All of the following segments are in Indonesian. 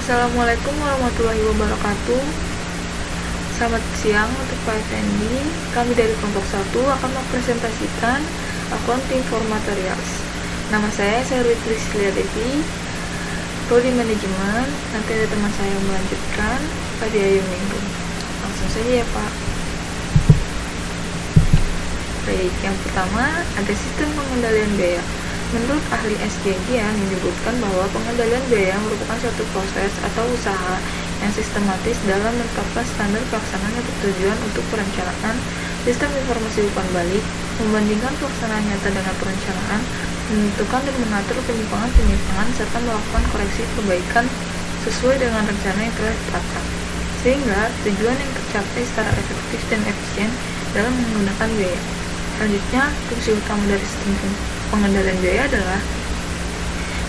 Assalamualaikum warahmatullahi wabarakatuh. Selamat siang untuk Pak Effendi. Kami dari kelompok 1 akan mempresentasikan Accounting for Materials. Nama saya Serwit Priscilia Devi, Prodi Manajemen. Nanti ada teman saya yang melanjutkan, Pak Diayun Ningrum. Langsung saja ya Pak. Baik, yang pertama ada sistem pengendalian biaya. Menurut ahli SGGian menyebutkan bahwa pengendalian biaya merupakan suatu proses atau usaha yang sistematis dalam menetapkan standar pelaksanaan yang bertujuan untuk perencanaan sistem informasi umpan balik, membandingkan pelaksanaan nyata dengan perencanaan, menentukan dan mengatur penyimpangan-penyimpangan, serta melakukan koreksi perbaikan sesuai dengan rencana yang telah ditetapkan, sehingga tujuan yang tercapai secara efektif dan efisien dalam menggunakan biaya. Selanjutnya, fungsi utama dari sistem pengendalian biaya adalah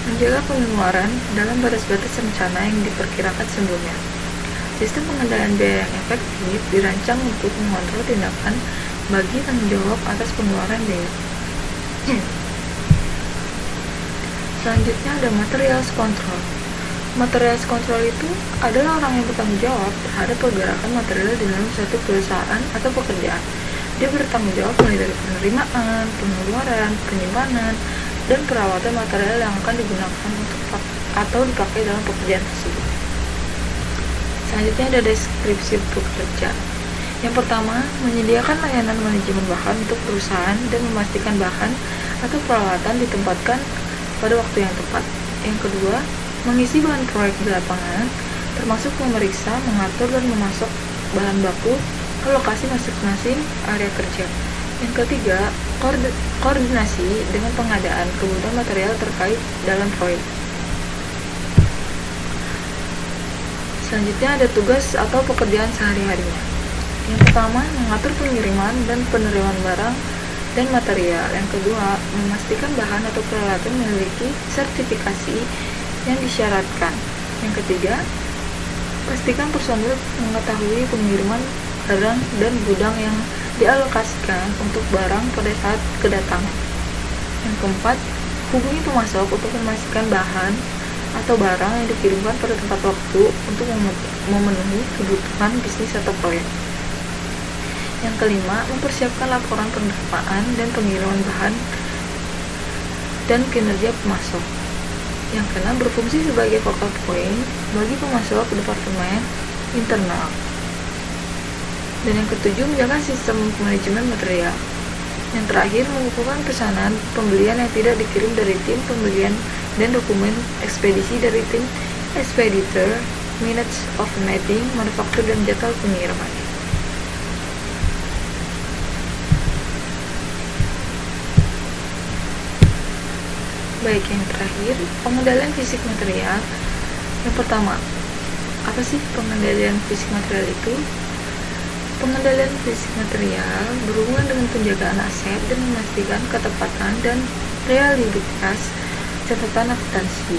menjaga pengeluaran dalam batas-batas rencana yang diperkirakan sebelumnya. Sistem pengendalian biaya yang efektif dirancang untuk mengontrol tindakan bagi tanggung jawab atas pengeluaran biaya. Selanjutnya ada materials control. Materials control itu adalah orang yang bertanggung jawab terhadap pergerakan material di dalam suatu perusahaan atau pekerjaan. Dia bertanggung jawab mulai dari penerimaan, pengeluaran, penyimpanan, dan perawatan material yang akan digunakan untuk atau dipakai dalam pekerjaan tersebut. Selanjutnya ada deskripsi pekerja. Yang pertama, menyediakan layanan manajemen bahan untuk perusahaan dan memastikan bahan atau peralatan ditempatkan pada waktu yang tepat. Yang kedua, mengisi bahan proyek di lapangan, termasuk memeriksa, mengatur, dan memasok bahan baku ke lokasi masing-masing area kerja. Yang ketiga, koordinasi dengan pengadaan kebutuhan material terkait dalam proyek. Selanjutnya ada tugas atau pekerjaan sehari-harinya. Yang pertama, mengatur pengiriman dan penerimaan barang dan material. Yang kedua, memastikan bahan atau peralatan memiliki sertifikasi yang disyaratkan. Yang ketiga, pastikan personil mengetahui pengiriman barang dan gudang yang dialokasikan untuk barang pada saat kedatangan. Yang keempat, hubungi pemasok untuk memastikan bahan atau barang yang dikirimkan pada tepat waktu untuk memenuhi kebutuhan bisnis atau proyek. Yang kelima, mempersiapkan laporan penerimaan dan pengiriman bahan dan kinerja pemasok. Yang keenam, berfungsi sebagai focal point bagi pemasok departemen internal. Dan yang ketujuh, menjaga sistem manajemen material. Yang terakhir, mengumpulkan pesanan pembelian yang tidak dikirim dari tim pembelian dan dokumen ekspedisi dari tim expeditor, minutes of netting, manufaktur, dan jadwal pengiriman. Baik, yang terakhir, pengendalian fisik material. Yang pertama, apa sih pengendalian fisik material itu? Pengendalian fisik material berhubungan dengan penjagaan aset dan memastikan ketepatan dan realitas catatan akuntansi.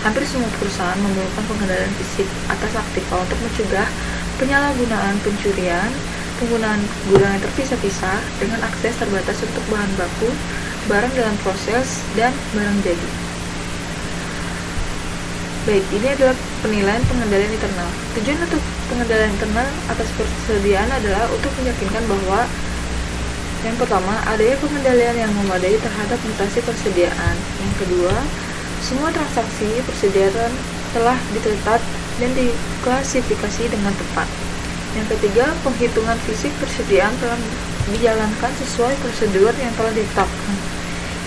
Hampir semua perusahaan memerlukan pengendalian fisik atas aktiva untuk mencegah penyalahgunaan pencurian, penggunaan gudang yang terpisah-pisah dengan akses terbatas untuk bahan baku, barang dalam proses, dan barang jadi. Baik, ini adalah penilaian pengendalian internal. Tujuan untuk pengendalian internal atas persediaan adalah untuk meyakinkan bahwa yang pertama, adanya pengendalian yang memadai terhadap mutasi persediaan. Yang kedua, semua transaksi persediaan telah dicatat dan diklasifikasi dengan tepat. Yang ketiga, penghitungan fisik persediaan telah dijalankan sesuai prosedur yang telah ditetapkan.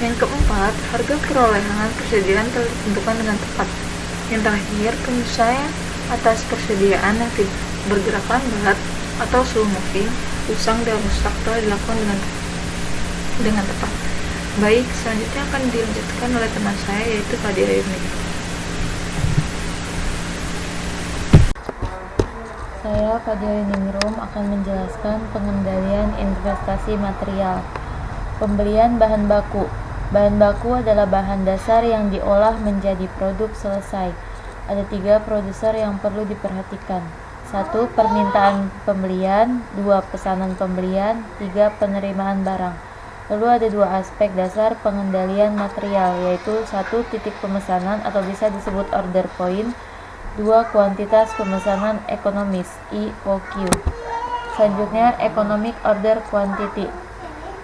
Yang keempat, harga perolehan persediaan telah ditentukan dengan tepat. Yang terakhir, penyesuaian atas persediaan yang bergerak lambat atau slow moving, usang dan rusak telah dilakukan dengan tepat. Baik, selanjutnya akan dilanjutkan oleh teman saya, yaitu Pak Diayun Ningrum. Saya, Pak Diayun Ningrum, akan menjelaskan pengendalian investasi material. Pembelian bahan baku. Bahan baku adalah bahan dasar yang diolah menjadi produk selesai. Ada 3 produser yang perlu diperhatikan. 1. Permintaan pembelian. 2. Pesanan pembelian. 3. Penerimaan barang. Lalu ada dua aspek dasar pengendalian material, yaitu 1. Titik pemesanan atau bisa disebut order point, 2. Kuantitas pemesanan ekonomis (EOQ). Selanjutnya, economic order quantity,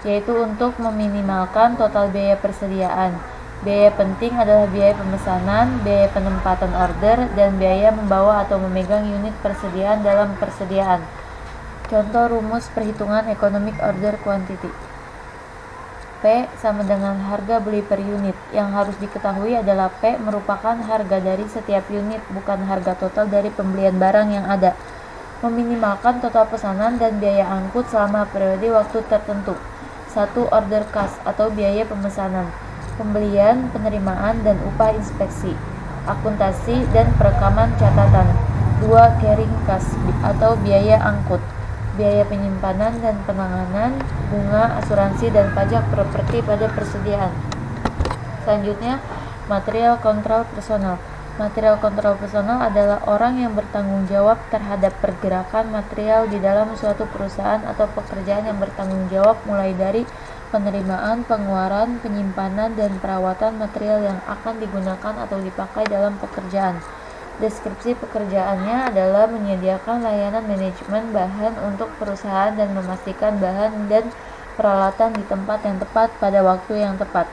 yaitu untuk meminimalkan total biaya persediaan. Biaya penting adalah biaya pemesanan, biaya penempatan order, dan biaya membawa atau memegang unit persediaan dalam persediaan. Contoh rumus perhitungan economic order quantity. P sama dengan harga beli per unit. Yang harus diketahui adalah P merupakan harga dari setiap unit, bukan harga total dari pembelian barang yang ada. Meminimalkan total pesanan dan biaya angkut selama periode waktu tertentu. 1. Order cost atau biaya pemesanan, pembelian, penerimaan, dan upah inspeksi, akuntansi, dan perekaman catatan. 2. Carrying cost atau biaya angkut, biaya penyimpanan dan penanganan, bunga, asuransi, dan pajak properti pada persediaan. Selanjutnya, material kontrol personal. Material kontrol personal adalah orang yang bertanggung jawab terhadap pergerakan material di dalam suatu perusahaan atau pekerjaan yang bertanggung jawab mulai dari penerimaan, pengeluaran, penyimpanan, dan perawatan material yang akan digunakan atau dipakai dalam pekerjaan. Deskripsi pekerjaannya adalah menyediakan layanan manajemen bahan untuk perusahaan dan memastikan bahan dan peralatan di tempat yang tepat pada waktu yang tepat.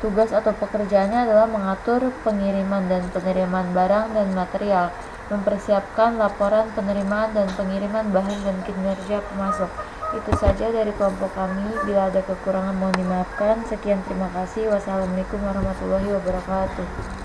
Tugas atau pekerjaannya adalah mengatur pengiriman dan penerimaan barang dan material, mempersiapkan laporan penerimaan dan pengiriman bahan dan kinerja pemasok. Itu saja dari kelompok kami. Bila ada kekurangan mohon dimaafkan. Sekian, terima kasih. Wassalamualaikum warahmatullahi wabarakatuh.